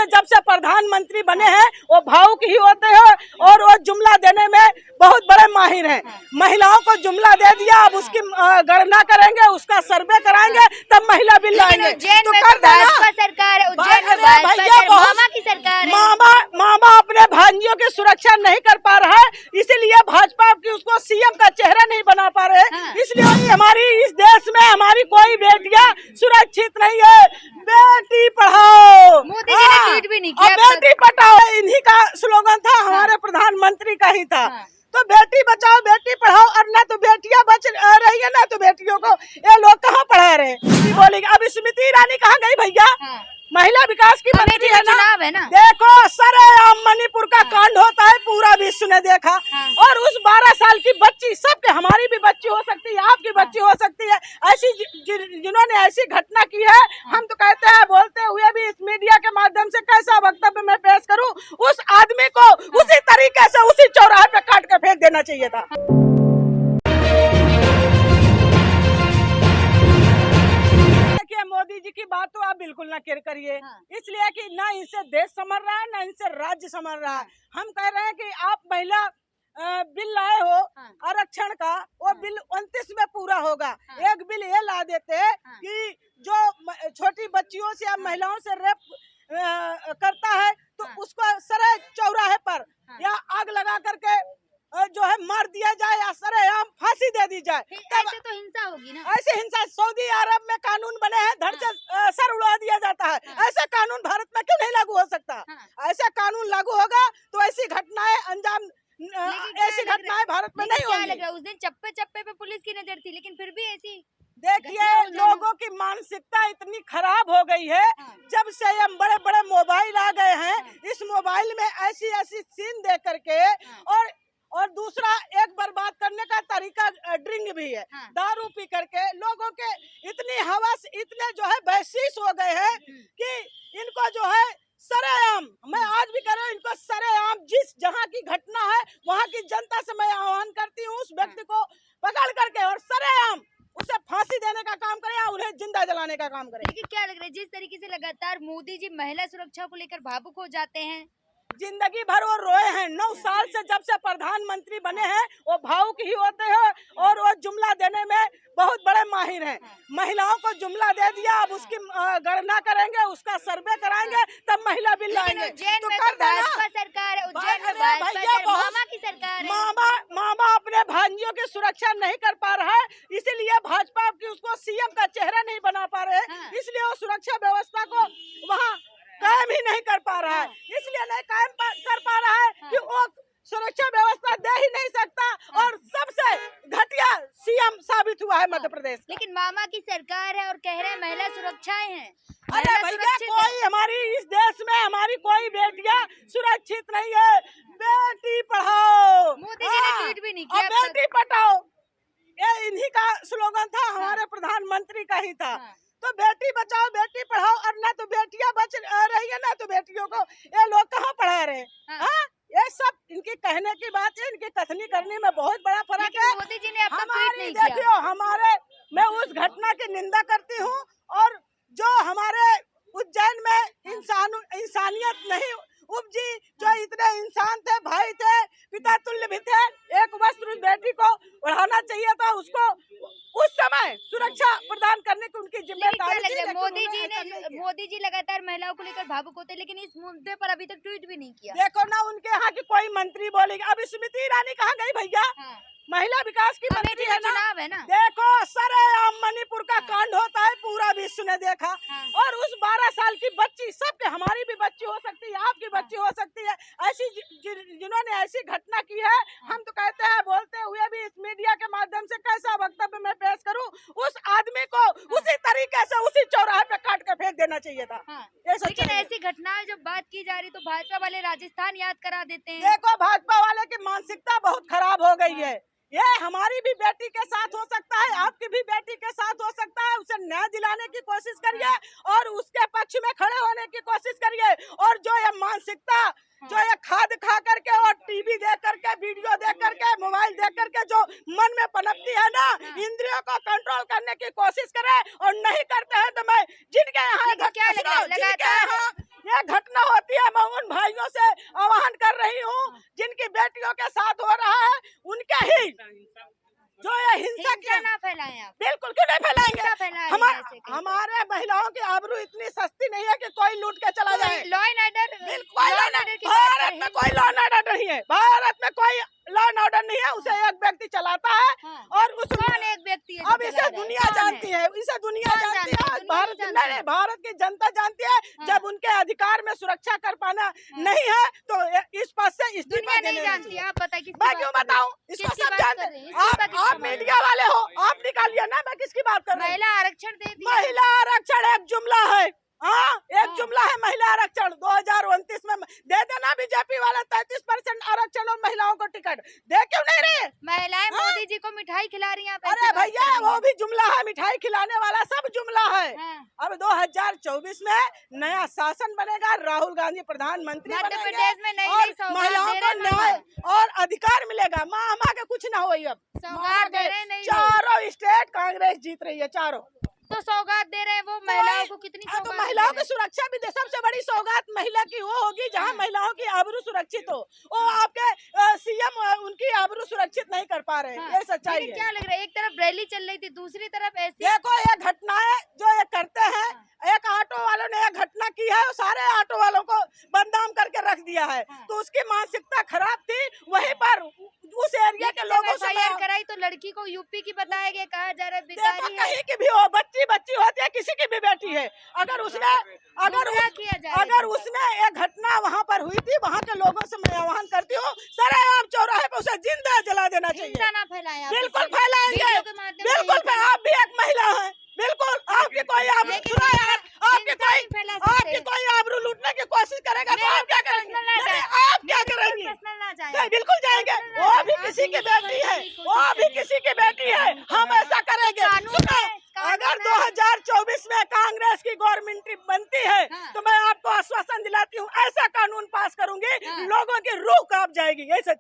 से जब से प्रधानमंत्री बने हैं वो भावुक ही होते हैं और वो जुमला देने में बहुत बड़े माहिर हैं। महिलाओं को जुमला दे दिया, अब उसकी गणना करेंगे, उसका सर्वे कराएंगे, तब महिला बिल लाएंगे। उज्जैन तो में कर देना भाजपा सरकार है, उज्जैन में भैया मामा की सरकार है। मामा अपने भांजियों की सुरक्षा नहीं कर पा रहा है, इसीलिए भाजपा की उसको सीएम का चेहरा नहीं बना पा रहे हैं। इसलिए हमारी इस देश में हमारी कोई बेटियां सुरक्षित नहीं है। बेटी पढ़ाओ, मोदी जी ने ट्वीट भी नहीं किया। बेटी पढ़ाओ इन्हीं का स्लोगन था, हमारे प्रधानमंत्री का ही था। तो बेटी बचाओ बेटी पढ़ाओ, और ना तो बेटियां बच रही है ना तो बेटियों को ये लोग कहाँ पढ़ा रहे हैं। बोलेंगे अब स्मृति ईरानी कहाँ गई भैया? महिला विकास की मंत्री है ना। देखो सरेआम मणिपुर का कांड होता है, पूरा विश्व ने देखा। और उस 12 साल की बच्ची, सबके, हमारी भी बच्ची हो सकती है, आपकी बच्ची हो सकती है, ऐसी जिन्होंने ऐसी घटना की है। हम तो कहते हैं, बोलते हुए भी इस मीडिया के माध्यम से कैसा वक्तव्य मैं पेश करूं, उस आदमी को उसी तरीके से उसी चौराहे पे काट के फेंक देना चाहिए था। मोदी जी की बात तो आप बिल्कुल ना करिए, इसलिए कि ना इनसे देश संभल रहा है ना इनसे राज्य संभल रहा है। हम कह रहे हैं कि आप महिला बिल लाए हो आरक्षण का, वो बिल 29 में पूरा होगा। एक बिल ये ला देते कि जो छोटी बच्चियों से या महिलाओं से रेप करता है तो उसको सरे चौराहे पर या आग लगा करके जो है मार दिया जाए या सरेआम फांसी दे दी जाए। ऐसे तो हिंसा होगी ना। ऐसे हिंसा सऊदी अरब में कानून बने हैं, धड़ से सर उड़ा दिया जाता है। ऐसा कानून भारत में क्यों नहीं लागू हो सकता? ऐसा कानून लागू होगा तो ऐसी घटनाएं अंजाम, ऐसी घटनाएं भारत में नहीं होंगी। उस दिन चप्पे चप्पे पे पुलिस की नजर थी, लेकिन फिर भी ऐसी देखिए लोगों की मानसिकता इतनी खराब हो गई है। जब से ये बड़े बड़े मोबाइल आ गए हैं, इस मोबाइल में ऐसी ऐसी सीन देख करके और दूसरा एक बर्बाद करने का तरीका ड्रिंक भी है। दारू पी करके लोगों के इतनी हवस, इतने जो है बहसीस हो गए हैं कि इनको जो है सरेआम, मैं आज भी कह रहा हूँ, इनको सरेआम जिस जहाँ की घटना है वहाँ की जनता से मैं आह्वान करती हूँ, उस व्यक्ति को पकड़ करके और सरेआम उसे फांसी देने का काम करे या उन्हें जिंदा जलाने का काम करे। लेकिन क्या लग रहा है, जिस तरीके से लगातार मोदी जी महिला सुरक्षा को लेकर भावुक हो जाते हैं, जिंदगी भर वो रोए हैं। 9 साल से जब से प्रधानमंत्री बने हैं वो भावुक ही होते हैं और वो जुमला देने में बहुत बड़े माहिर हैं। महिलाओं को जुमला दे दिया, अब उसकी गणना करेंगे, उसका सर्वे कराएंगे, तब महिला बिल लाएंगे। तो कर देना। भाजपा सरकार है, उज्जैन में मामा की सरकार है। मामा अपने भांजियों की सुरक्षा नहीं कर पा रहा है, इसीलिए भाजपा की उसको सीएम का चेहरा नहीं बना पा रहे हैं। इसलिए वो सुरक्षा व्यवस्था को वहाँ कायम ही नहीं कर पा रहा है। इसलिए नहीं कायम कर पा रहा है कि वो सुरक्षा व्यवस्था दे ही नहीं सकता और सबसे घटिया सीएम साबित हुआ है मध्य प्रदेश। लेकिन मामा की सरकार है और कह रहे हैं महिला सुरक्षाएं हैं। अरे भैया कोई हमारी इस देश में हमारी कोई बेटियां सुरक्षित नहीं है। बेटी पढ़ाओ, मोदी जी ने ट्वीट भी नहीं किया। बेटी पढ़ाओ ये इन्हीं का स्लोगन था, हमारे प्रधानमंत्री का ही था। तो बेटी बचाओ बेटी पढ़ाओ, और ना तो बेटियां बच रही है ना तो बेटियों को ये लोग कहाँ पढ़ा रहे हैं। ये सब इनकी कहने की बात है, इनकी कथनी करने में बहुत बड़ा फर्क है। मोदी जी ने हमारी देखियो मैं उस घटना की निंदा करती हूँ, और जो हमारे उज्जैन में इंसानियत नहीं उपजी, जो इतने इंसान थे, भाई थे, पिता तुल्य भी थे, एक वस्त्र उस बेटी को बढ़ाना चाहिए था, उसको उस समय सुरक्षा प्रदान करने की उनकी जिम्मेदारी थी। मोदी जी लगातार महिलाओं को लेकर भावुक होते, लेकिन इस मुद्दे पर अभी तक ट्वीट भी नहीं किया। देखो ना उनके यहाँ की कोई मंत्री बोलेगी। अब स्मृति ईरानी कहाँ गई भैया? महिला विकास की मंत्री है ना। देखो सरेआम मणिपुर का कांड होता है, पूरा विश्व ने देखा। और उस 12 साल की बच्ची, सबके, हमारी भी बच्ची हो सकती है, आपकी बच्ची हो सकती है, ऐसी जिन्होंने ऐसी घटना की है। हम तो कहते हैं, बोलते हुए भी इस मीडिया के माध्यम से कैसा वक्तव्य मैं पेश करूं, उस आदमी को उसी तरीके से उसी चौराहे पे काट के फेंक देना चाहिए था। लेकिन ऐसी घटनाएं जब बात की जा रही तो भाजपा वाले राजस्थान याद करा देते हैं। देखो भाजपा वाले की मानसिकता बहुत खराब हो गई है। ये हमारी भी बेटी के साथ हो सकता है, आपकी भी बेटी के साथ हो सकता है। उसे न्याय दिलाने की कोशिश करिए और उसके पक्ष में खड़े होने की कोशिश करिए। और जो ये मानसिकता, जो ये खाद खा करके और टीवी देख करके, वीडियो देख करके, मोबाइल देख करके जो मन में पनपती है ना, इंद्रियों को कंट्रोल करने की कोशिश करें। और नहीं करते हैं तो मैं जिनके यहाँ में घटना होती है, मैं उन भाइयों से आह्वान कर रही हूँ जिनकी बेटियों के साथ हो रहा है, उनके ही जो ये हिंसक हिंसा ना फैलाएं आप। बिल्कुल क्यों नहीं फैलाएंगे। हिंसा फैला रही है ऐसे कहीं। हमारे महिलाओं की आबरू इतनी सस्ती नहीं है कि कोई लूट के चला जाए। लॉ एंड ऑर्डर, बिल्कुल लॉ एंड ऑर्डर की बात भारत करें। में कोई लॉ एंड ऑर्डर नहीं है, भारत में कोई लॉ एंड ऑर्डर नहीं है, उसे एक व्यक्ति चलाता है हाँ। और उस कौन एक व्यक्ति है जो अब चला इसे रहा है? दुनिया कौन जानती है, इसे दुनिया कौन जानती जानती है, है? आज दुनिया भारत भी जानती नहीं, है। भारत की जनता जानती है। हाँ। जब उनके अधिकार में सुरक्षा कर पाना हाँ। नहीं है तो इस पद से इस्तीफा दुनिया देने नहीं जानती। चाहिए। आप बताइए किसकी मैं बात क्यों कर रही बताऊं, हैं? इसको किसकी सब बात जानते कर रही हैं? हैं। इस्तीफा किसका आप मांग रही मीडिया वाले हो, आप निकालिए ना, मैं किसकी बात कर रही हूँ। महिला आरक्षण दे दिया। महिला आरक्षण एक जुमला है, हाँ एक हाँ। जुमला है महिला आरक्षण। 2029 में दे देना बीजेपी वाला 33% आरक्षण और महिलाओं को टिकट दे क्यों नहीं रहे। महिलाएं हाँ। मोदी जी को मिठाई खिला रही हैं, आप अरे ऐसी बात भैया कर रही वो हैं। भी जुमला है, मिठाई खिलाने वाला सब जुमला है। हाँ। अब 2024 में नया शासन बनेगा, राहुल गांधी प्रधानमंत्री मध्य बनेंगे प्रदेश में नई और नई सौगात महिलाओं दे को रहे हैं न्याय मामा। और अधिकार मिलेगा। मामा के कुछ ना होई अब, सौगात दे रहे हैं नई नई। चारों स्टेट कांग्रेस जीत रही है, चारों। तो सौगात दे रहे हैं वो महिलाओं को कितनी हाँ, तो सौगात महिलाओं दे की रहे हैं? सुरक्षा भी सबसे बड़ी सौगात महिला की वो होगी जहाँ हाँ। महिलाओं की आबरू सुरक्षित हो। वो आपके सीएम उनकी आबरू सुरक्षित नहीं कर पा रहे, हाँ। ये सच्चाई लेकिन है। क्या लग रहा है, एक तरफ रैली चल रही थी, दूसरी तरफ ऐसी देखो ये घटनाएं जो ये करते हैं, एक ऑटो वालों ने एक घटना की है और सारे ऑटो वालों को बदनाम करके रख दिया है। हाँ। तो उसकी मानसिकता खराब थी, वहीं पर उस एरिया के लोगों से FIR कराई तो लड़की को यूपी की बताया गया, कहा जा रहा है देखो बेकारी है। कहीं की भी हो, बच्ची होती है, किसी की भी बेटी है, अगर उसने गुमराह किया जा रहा है अगर जनता उसने एक घटना वहाँ पर हुई थी, वहाँ के लोगों से मैं आह्वान करती हूँ, सरेआम चौराहे पे उसे जिंदा जला देना को। चाहिए। हिंसा ना फैलाएं आप। बिल्कुल इसलिए फैलाएंगे, वीडियो के माध्यम से बिल्कुल हिंसा ना- आप भी एक महिला हैं, बिल्कुल आपकी कोई आबरू लेकिन सुना यार, आपकी हिंसा नहीं फैला सकते। आपकी कोई आबरू लूटने की कोशिश करेगा तो मेरे आप क्या करेंगे। पर्सनल ना नहीं, जाए। आप क्या करेंगी। पर्सनल ना जाए। नहीं, बिल्कुल जाएंगे, पर्सनल वो ना भी जाए। किसी की आप बेटी है, कोशिश वो भी करें। किसी की बेटी है, हम ऐसा करेंगे। कानून सुनो, है, कानून अगर है। 2024 में कांग्रेस की गवर्नमेंट बनती है हाँ। तो मैं आपको आश्वासन दिलाती हूँ, ऐसा कानून पास करूंगी हाँ। लोगों की रूह कांप जाएगी। यही सच्चाई